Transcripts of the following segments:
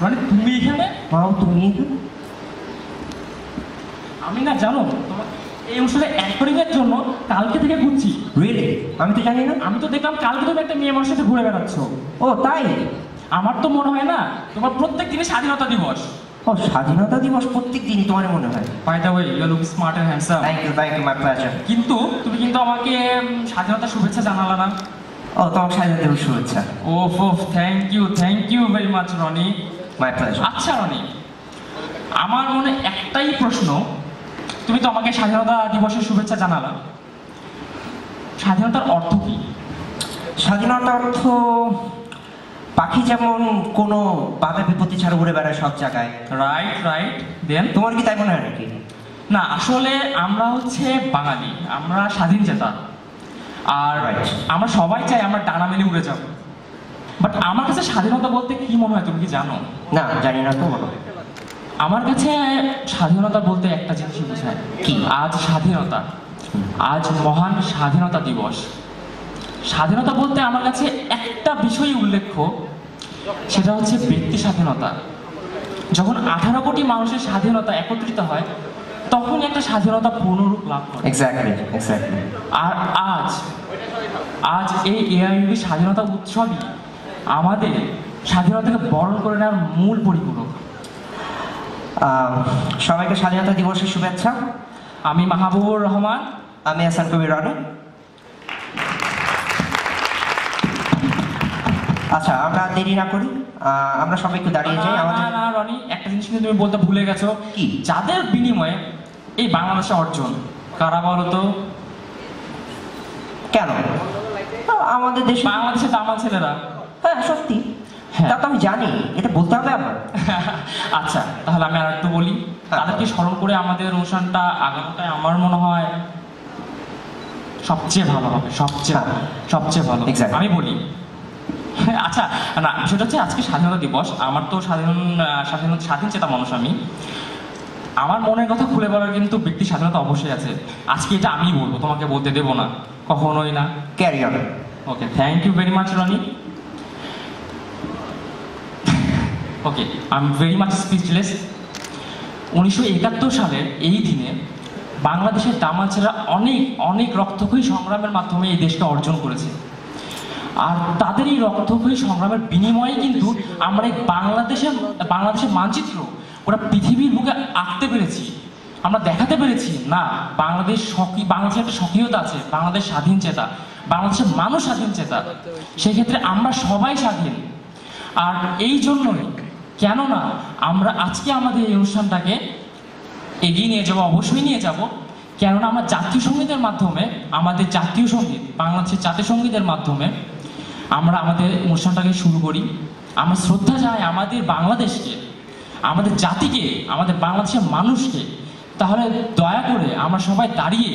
মানে তুমি এখানে? মাও তুমি এখানে? আমি না জানো তোমার এই অনুষ্ঠানে অ্যাক্টরিংয়ের জন্য কালকে থেকে ঘুরছি। রিয়েলি? আমি তো জানি না। আমি তো দেখলাম কালকে তুমি একটা মেয়ে মানুষের সাথে ঘুরে বেড়াচ্ছ। ও তাই? আমার তো মনে হয় না তোমার প্রত্যেক দিনে স্বাধীনতা দিবস। ও স্বাধীনতা দিবস প্রত্যেক দিনই তোমার মনে হয়? By the way you look smart and handsome. Thank you my pleasure. কিন্তু তুমি কিন্তু আমাকে স্বাধীনতার শুভেচ্ছা জানালা না। ও তোমার স্বাধীনতা দিবস শুভেচ্ছা। ওফ thank you very much Roni. My pleasure. আচ্ছা রনি, আমার মনে একটাই প্রশ্ন, তুমি তো আমাকে স্বাধীনতা দিবসের শুভেচ্ছা জানালা, স্বাধীনতার অর্থ কি? স্বাধীনতার অর্থ পাখি যেমন কোনো বাধা বিপত্তি ছাড়া উড়ে বেড়ায় সব জায়গায়। রাইট দেন তোমার কি তাই মনে হয় নাকি? না, আসলে আমরা হচ্ছে বাঙালি, আমরা স্বাধীন চেতা, আর Right. আমরা সবাই চাই আমরা ডানা মেলে উড়ে যাব। বাট আমার কাছে স্বাধীনতা বলতে কি মনে হয় তুমি কি জানো? না জানি না তো বলো। আমার কাছে স্বাধীনতা বলতে একটা জিনিসই বোঝায়। কি? আজ স্বাধীনতা, আজ মহান স্বাধীনতা দিবস। স্বাধীনতা বলতে আমার কাছে একটা বিষয়ই উল্লেখ্য, সেটা হচ্ছে ব্যক্তি স্বাধীনতা। যখন 18 কোটি মানুষের স্বাধীনতা একত্রিত হয় তখনই একটা স্বাধীনতা পূর্ণরূপ লাভ করে। এক্স্যাক্টলি। আর আজ এই এআইইউবি স্বাধীনতা উৎসবই আমাদের স্বাধীনতাকে বরণ করে নেওয়ার মূল পরিপূরক। সবাইকে স্বাধীনতা দিবসের শুভেচ্ছা। আমি মাহবুবুর রহমান। আমি হাসান কবির রনি। আচ্ছা আমরা দেরি না করি, আমরা সবাই একটু দাঁড়িয়ে যাই। আমাদের না রনি, একটা জিনিস কিন্তু তুমি বলতে ভুলে গেছো। কি? যাদের বিনিময়ে এই বাংলাদেশে অর্জন, কারা বলো তো? কেন? আমাদের দেশে বাংলাদেশের দামাল ছেলেরা। হ্যাঁ সত্যি, হ্যাঁ। তা তো আমি জানি, এটা বলতে হবে আমার। আচ্ছা তাহলে আমি আর একটু বলি। হ্যাঁ। তাদেরকে স্মরণ করে আমাদের অনুষ্ঠানটা আগামীটায় আমার মনে হয় সবচেয়ে ভালো হবে, সবচেয়ে ভালো। Exactly. আমি বলি আচ্ছা, না সেটা হচ্ছে আজকে স্বাধীনতা দিবস। আমার তো স্বাধীন চেতা মানুষ আমি। আমার মনের কথা খুলে বলার কিন্তু ব্যক্তি স্বাধীনতা অবশ্যই আছে। আজকে এটা আমি বলবো, তোমাকে বলতে দেবো না, কখনোই না। Carry on. Okay, thank you very much Roni. Okay, I am very much speechless. 1971 সালের এই দিনে বাংলাদেশের দামাল ছেলেরা অনেক রক্তক্ষয়ী সংগ্রামের মাধ্যমে এই দেশকে অর্জন করেছে। আর তাদের এই রক্তক্ষয়ী সংগ্রামের বিনিময়ে কিন্তু আমরা এই বাংলাদেশের মানচিত্র ওরা পৃথিবীর বুকে আঁকতে পেরেছি। আমরা দেখাতে পেরেছি না বাংলাদেশের একটা সক্রিয়তা আছে, বাংলাদেশ স্বাধীন চেতা, বাংলাদেশের মানুষ স্বাধীন চেতা। সেক্ষেত্রে আমরা সবাই স্বাধীন। আর এই জন্যই কেননা আমরা আজকে আমাদের এই অনুষ্ঠানটাকে এগিয়ে নিয়ে যাবো, অবশ্যই নিয়ে যাব। কেননা আমরা জাতীয় সঙ্গীতের মাধ্যমে, আমাদের জাতীয় সঙ্গীত বাংলাদেশের জাতীয় সঙ্গীতের মাধ্যমে আমরা আমাদের অনুষ্ঠানটাকে শুরু করি। আমরা শ্রদ্ধা জানাই আমাদের বাংলাদেশকে, আমাদের জাতিকে, আমাদের বাংলাদেশের মানুষকে। তাহলে দয়া করে আমরা সবাই দাঁড়িয়ে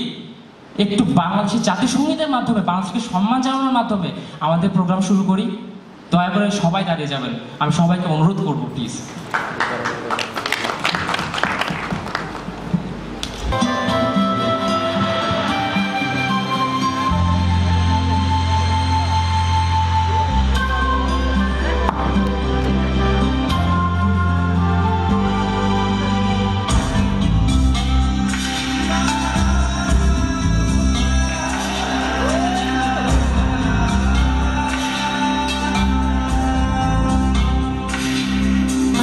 একটু বাংলাদেশের জাতীয় সঙ্গীতের মাধ্যমে, বাংলাদেশকে সম্মান জানানোর মাধ্যমে আমাদের প্রোগ্রাম শুরু করি। দয়া করে সবাই দাঁড়িয়ে যাবেন, আমি সবাইকে অনুরোধ করবো প্লিজ।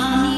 আমি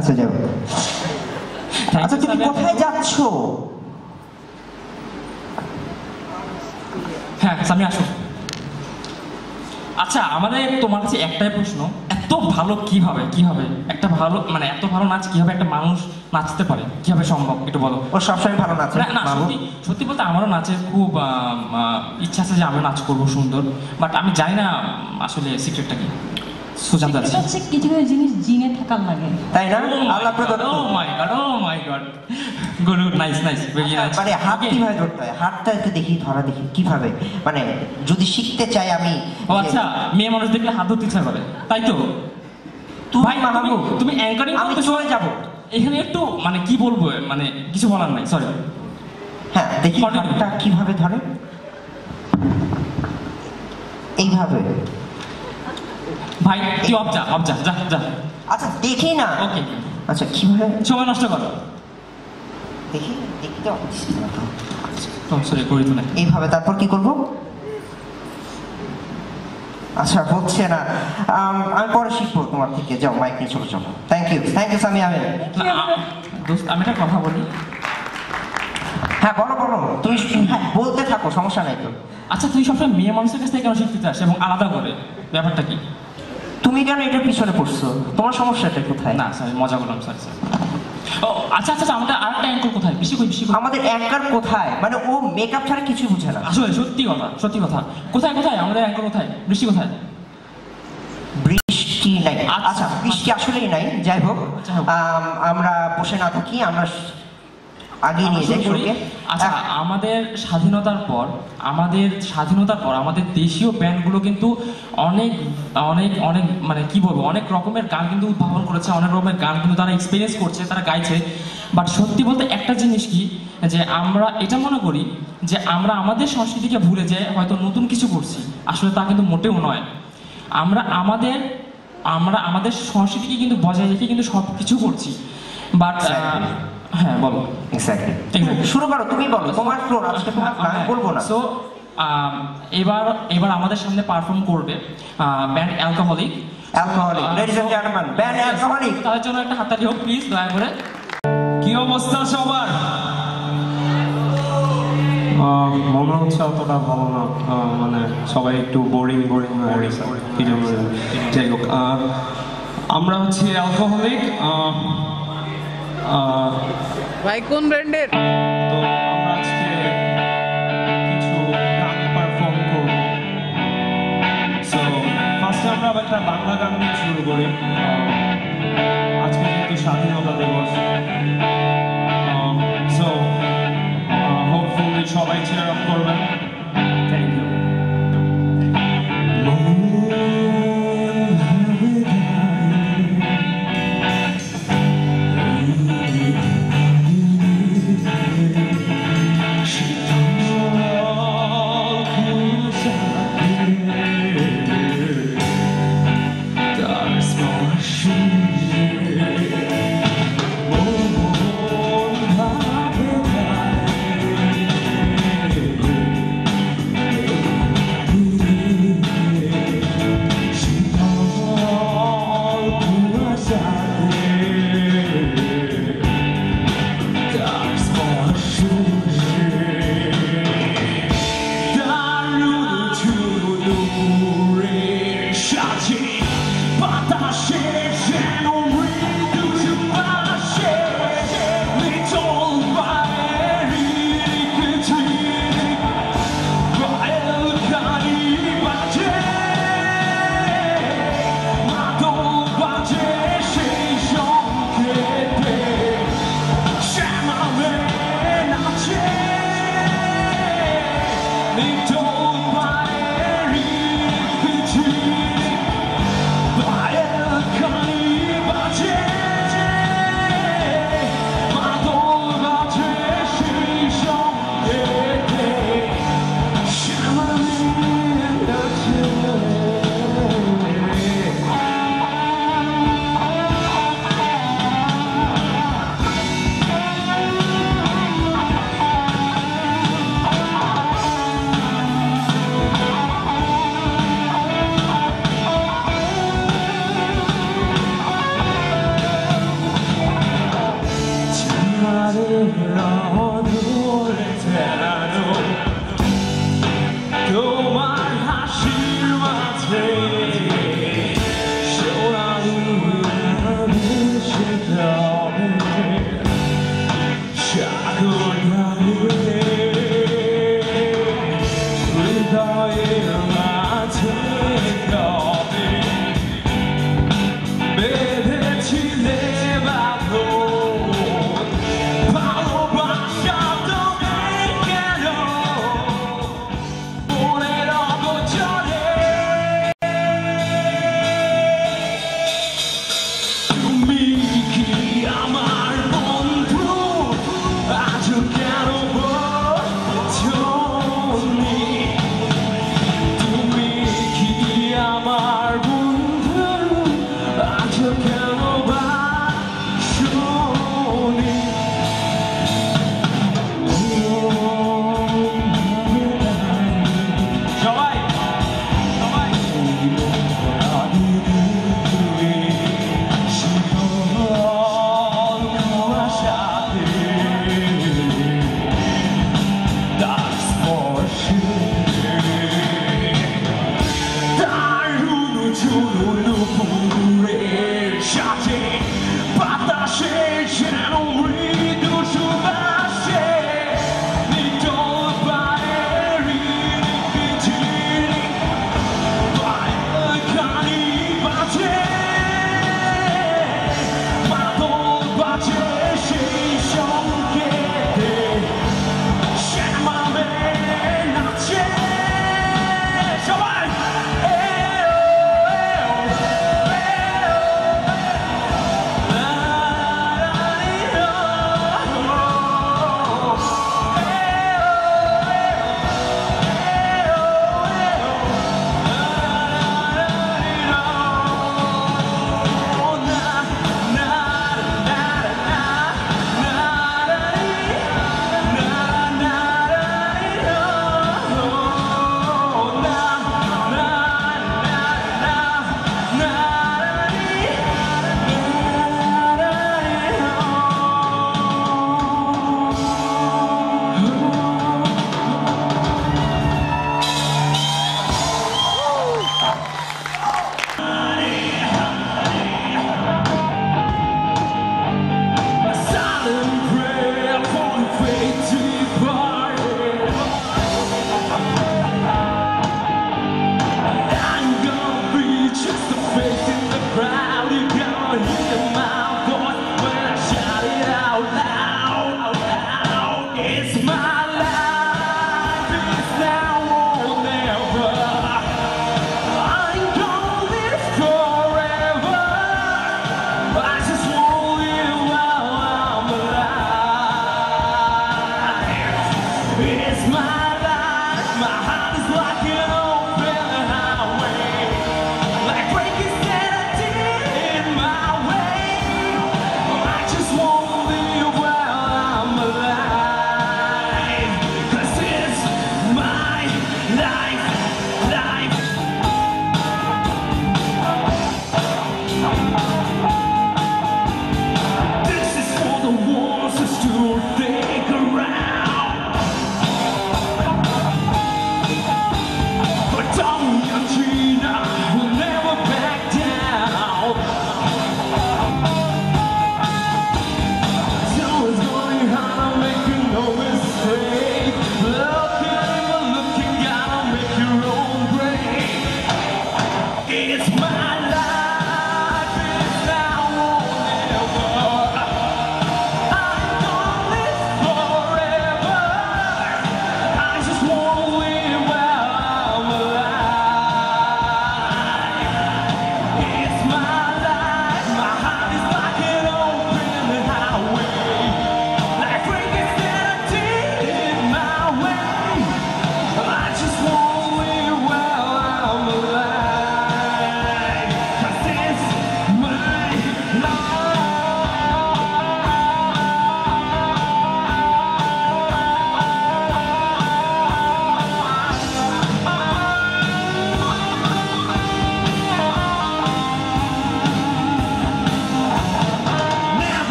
আচ্ছা যাও। Thank আচ্ছা you, তুমি সামিয়া। কোথায় যাচ্ছো? হ্যাঁ সামি আসো। আচ্ছা আমাদের তোমার কাছে একটাই প্রশ্ন, এত ভালো কিভাবে কিভাবে একটা ভালো মানে এত ভালো নাচ কিভাবে একটা মানুষ নাচতে পারে, কিভাবে সম্ভব একটু বলো। ও সবসময় ভালো নাচে না না বাবু। সত্যি সত্যি বলতে আমারও নাচের খুব ইচ্ছা আছে যে আমি নাচ করবো সুন্দর, বাট আমি জানি না আসলে সিক্রেটটা কি। সুজান এটা হচ্ছে কিছু কিছু জিনিস জিনে থাকার লাগে। তাই না? আল্লাহ প্রদত্ত। Oh my god good nice nice very nice. মানে হাত কিভাবে ধরতে হয়? হাতটা একটু দেখি, ধরা দেখি কিভাবে, মানে যদি শিখতে চাই আমি। ও আচ্ছা, মেয়ে মানুষ দেখলে হাত ধরতে ইচ্ছা করে তাই তো? তুই ভাই মানাবো, তুমি অ্যাঙ্কারিং আমি করতে চলে যাব। এখানে একটু মানে কি বলবো, মানে কিছু বলার নাই, সরি। হ্যাঁ দেখি Continue. হাতটা কিভাবে ধরে। এইভাবে। ভাই তুই অবজা যা যা। আচ্ছা দেখি না। ওকে আচ্ছা কিভাবে সময় নষ্ট করো। দেখি, দেখতে পাচ্ছি না তো। সরি করি তো না। এইভাবে তারপর কি করব? আচ্ছা হচ্ছে না, আমি পরে শিখবো তোমার থেকে। যাও মাইক নিয়ে চলে যাও। Thank you Sami Ahmed. না, দোস্ত আমি একটা কথা বলি। হ্যাঁ বলো বলো, তুমি হ্যাঁ, বলতে থাকো, সমস্যা নাই তো। আচ্ছা তুই সবসময় মেয়ে মানুষের কাছ থেকে কেন শিখতে চাস এবং আলাদা করে, ব্যাপারটা কি? তুমি কেন এটার পিছনে পড়ছো? তোমার সমস্যাটা কোথায়? না স্যার মজা করলাম, সরি স্যার। ও আচ্ছা আচ্ছা আমাদের আরেকটা অ্যাঙ্কর কোথায়, বেশি কই আমাদের অ্যাঙ্কার কোথায়? মানে ও মেকআপ ছাড়া কিছুই বুঝে না। আসলে সত্যি কথা কোথায় আমাদের অ্যাঙ্কর কোথায়, বৃষ্টি কোথায়? বৃষ্টি নাই। আচ্ছা, আচ্ছা বৃষ্টি আসলেই নাই, যাই হোক। যাই হোক। আমরা বসে না থাকি, আমরা আগে নিয়ে যাই শুরু করি। শোকে। আচ্ছা আমাদের স্বাধীনতার পর আমাদের দেশীয় ব্যান্ডগুলো কিন্তু অনেক অনেক অনেক মানে কি বলবো, অনেক রকমের গান কিন্তু উদ্ভাবন করেছে, অনেক রকমের গান কিন্তু তারা এক্সপিরিয়েন্স করছে, তারা গাইছে। বাট সত্যি বলতে একটা জিনিস কি, যে আমরা এটা মনে করি যে আমরা আমাদের সংস্কৃতিকে ভুলে যে হয়তো নতুন কিছু করছি, আসলে তা কিন্তু মোটেও নয়। আমরা আমাদের সংস্কৃতিকে কিন্তু বজায় রেখে কিন্তু সব কিছু করছি, বাট হ্যাঁ বলো। এক্স্যাক্টলি। Exactly. শুরু করো, তুমি বলো, তোমার ফ্লোর আজকে, তোমার আমি বলবো না। সো এবার আমাদের সামনে পারফর্ম করবে band Alcoholic. Ladies and gentleman, band Alcoholic. তাদের জন্য একটা হাততালি হোক প্লিজ, দয়া করে। কি অবস্থা সবার? মনে হচ্ছে অতটা ভালো না, মানে সবাই একটু বোরিং হয়ে গেছে, কি জন্য জানি। যাই হোক, আমরা হচ্ছে অ্যালকোহলিক। ভাই কোন ব্র্যান্ডের? তো আমরা আজকে কিছু গান পারফর্ম করব। সো ফার্স্টে আমরা একটা বাংলা গান দিয়ে শুরু করি। আজকে যেহেতু স্বাধীনতা দিবস, সো হোপফুলি সবাই চেয়ার আপ করবেন। Thank you. ধরেছে আলো তোমার হাসির মাঝে সোনালি ভেসে যাবে সাগর ঢালে হৃদয়ের মাঝে কবে বেঁধেছিলে বাঁধন ভালোবাসা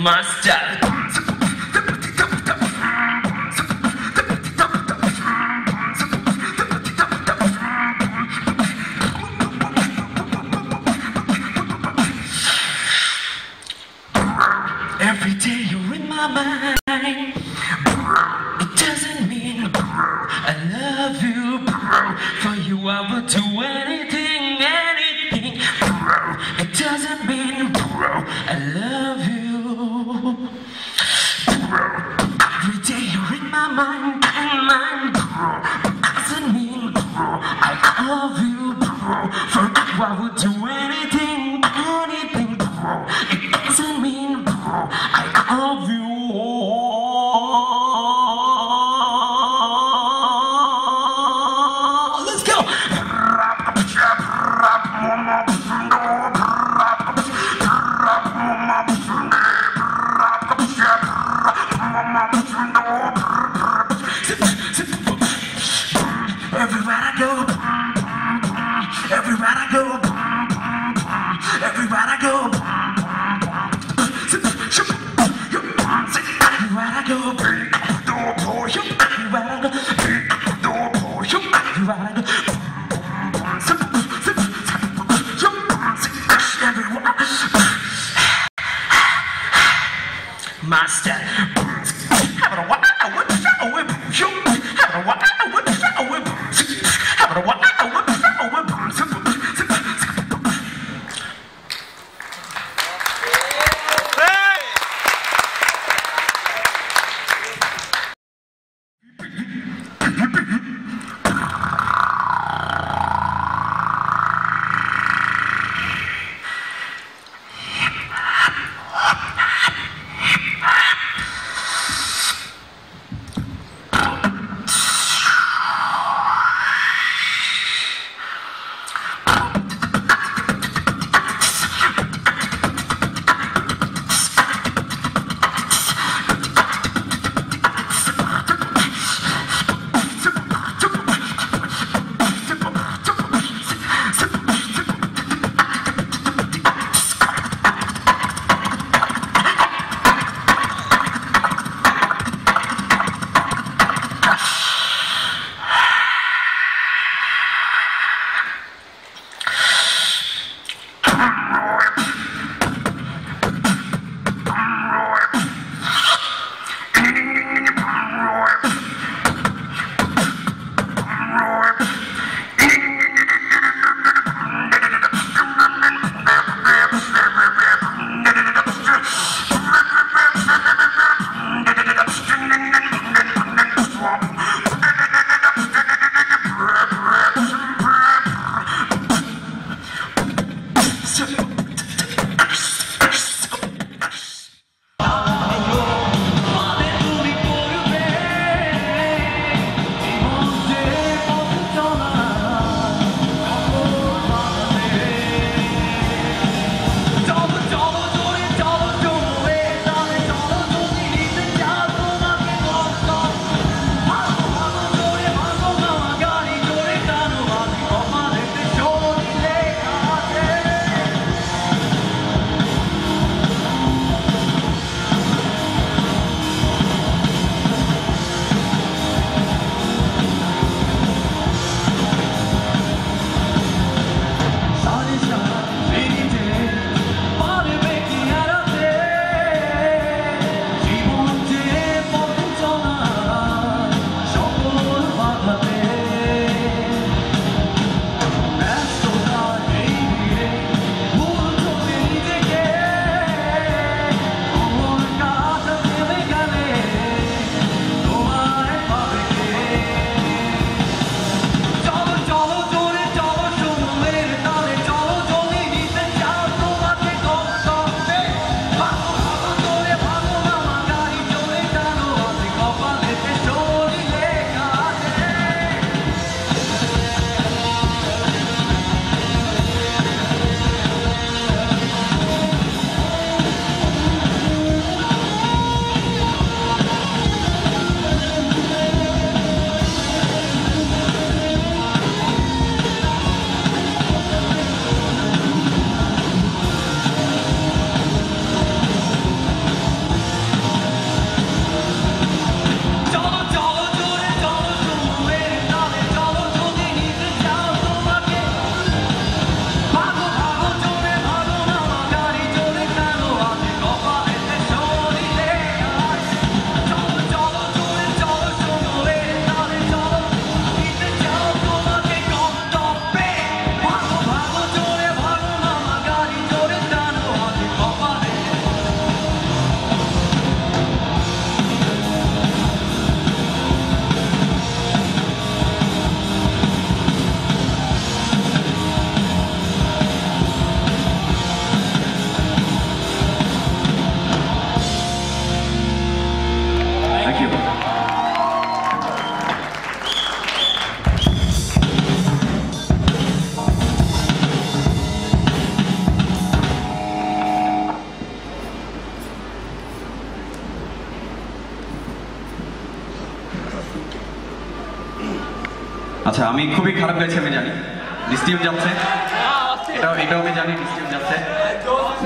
Master. Every day you're in my mind. It doesn't mean I love you. For you I would do anything, anything. It doesn't mean I love you. Every day you're in my mind, mind. It doesn't mean I love you. For you I would do anything, anything. It doesn't mean I love you. Let's go. Everywhere I go, everywhere I go, everywhere I go. Everywhere I go, Master. আচ্ছা আমি খুবই খারাপ গাইছি আমি জানি, ডিস্টিউন যাচ্ছে, এটাও আমি জানি ডিস্টিউন যাচ্ছে,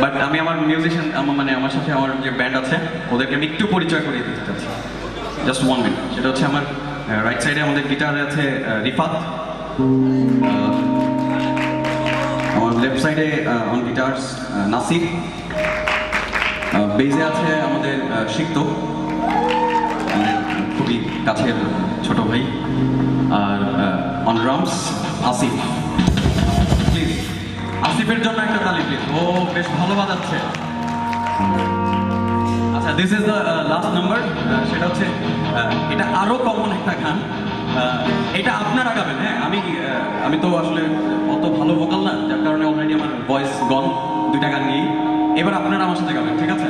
বাট আমি আমার মিউজিশিয়ান মানে আমার সাথে আমার যে ব্যান্ড আছে ওদেরকে আমি একটু পরিচয় করিয়ে দিতে চাচ্ছি, জাস্ট 1 মিনিট। সেটা হচ্ছে আমার রাইট সাইডে আমাদের গিটারে আছে রিফাত, আমার লেফট সাইডে অন গিটার্স নাসির, বেজে আছে আমাদের সিক্ত, আমাদের খুবই কাছের ছোট ভাই, আর অন ড্রামস আসিফ। প্লিজ আসিফের জন্য একটা তালি প্লিজ, ও বেশ ভালো বাজাচ্ছে। আচ্ছা this is the last number, সেটা হচ্ছে এটা আরো কমন একটা গান, এটা আপনারা গাবেন। হ্যাঁ আমি তো আসলে অত ভালো ভোকাল না, যার কারণে অলরেডি আমার ভয়েস গন 2টা গান নিয়েই। এবার আপনারা আমার সাথে গাবেন, ঠিক আছে?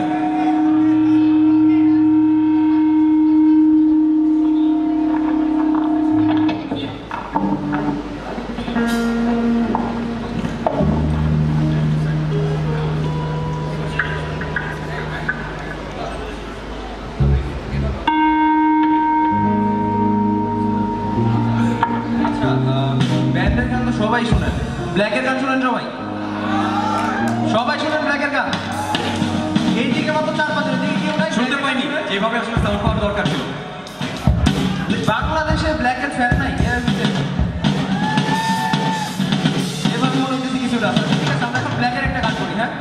ব্যান্ডের গান তো সবাই শোনেন, ব্ল্যাকের গান শোনেন সবাই? সবাই শোনেন ব্ল্যাকের গান? এই দিকে মাত্র 4-5 দিকে কেউ নাই শুনতে পাইনি, যেভাবে আসলে সাউন্ড পাওয়ার দরকার ছিল। বাংলাদেশে ব্ল্যাকের ফ্যান নাই এভাবে মনে হচ্ছে কিছুটা আছে। ঠিক আছে, আমরা এখন ব্ল্যাকের একটা গান করি। হ্যাঁ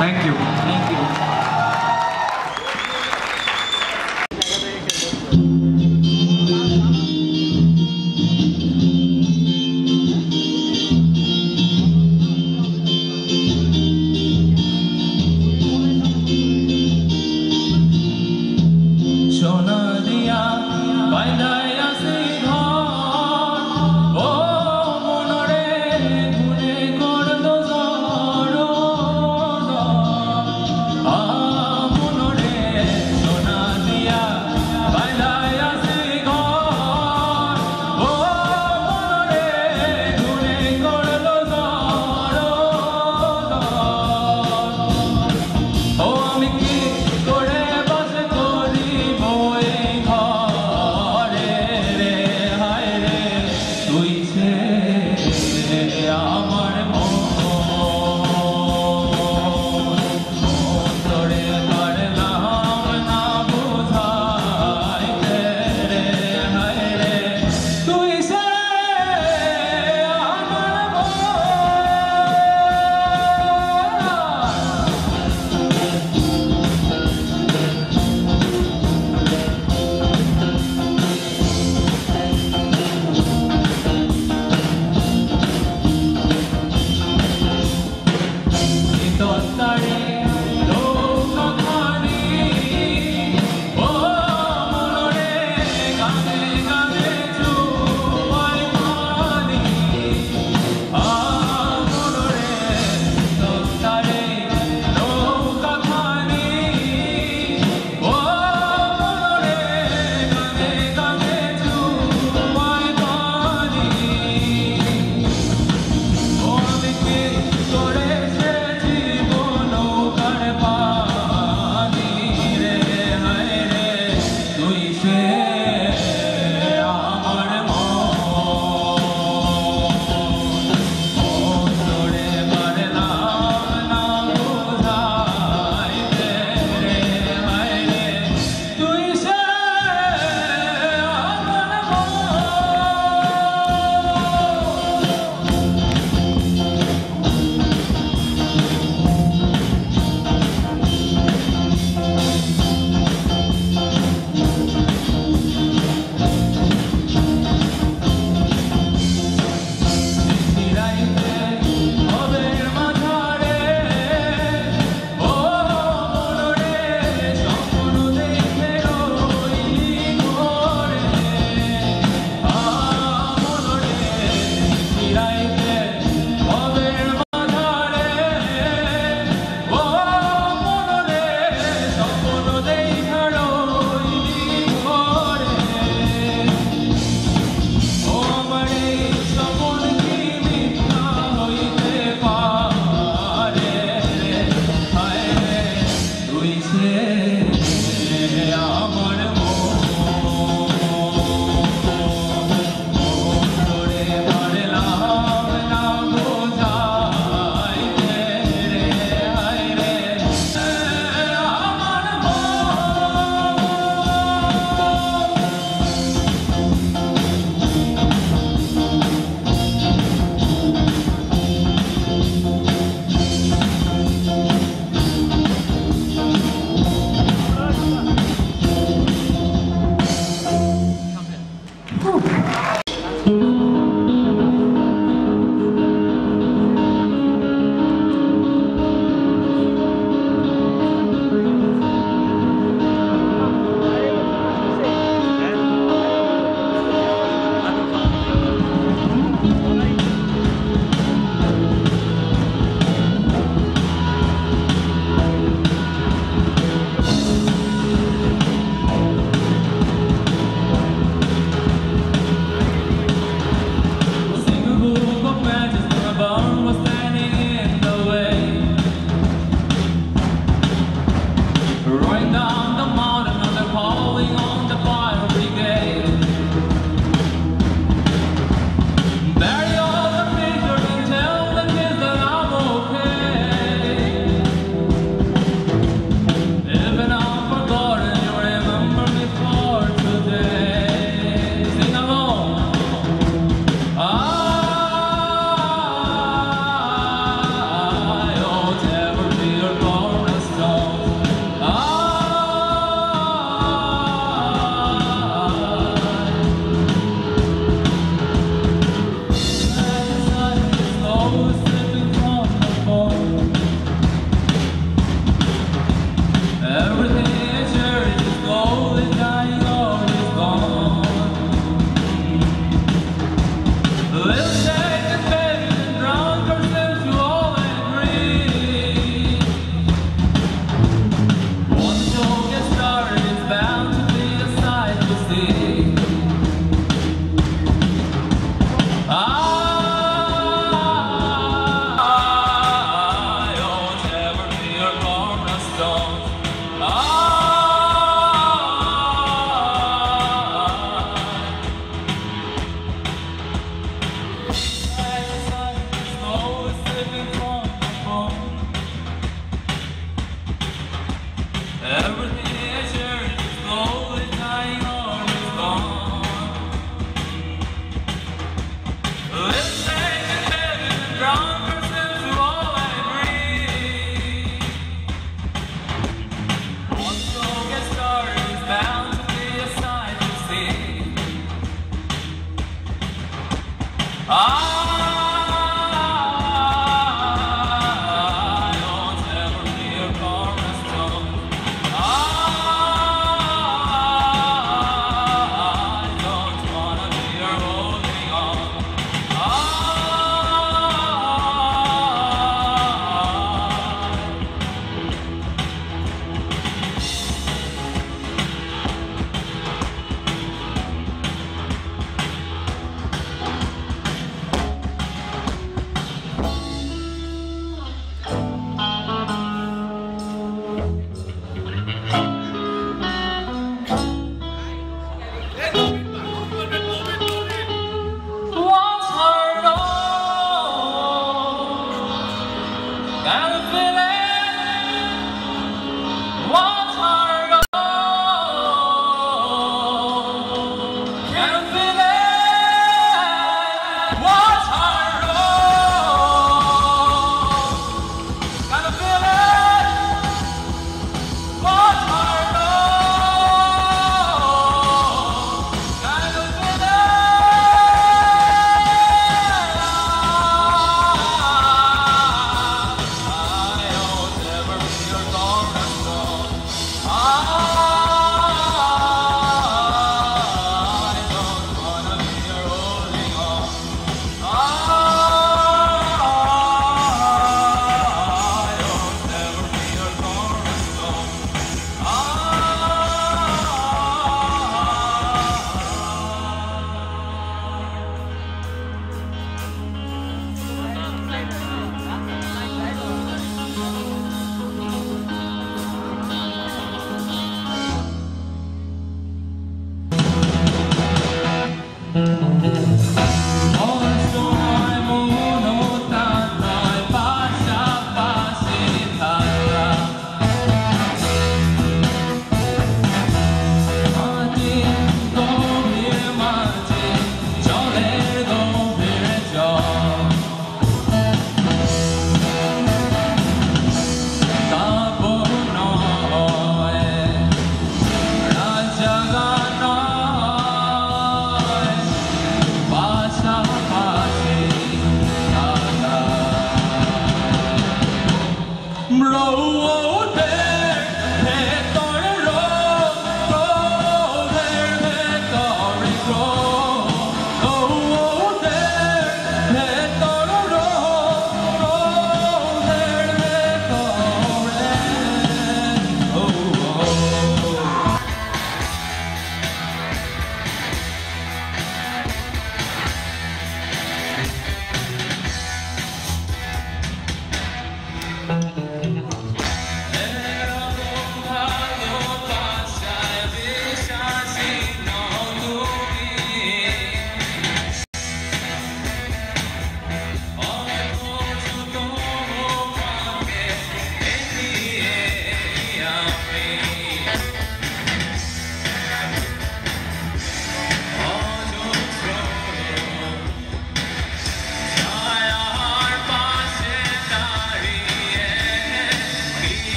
থ্যাংক ইউ। Thank you. সোনা দিয়া বাইদায় আছে ঘর, ও মনরে গুনে করলো ঝড়, ঝড়।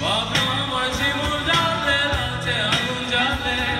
Baba, my she moved down there,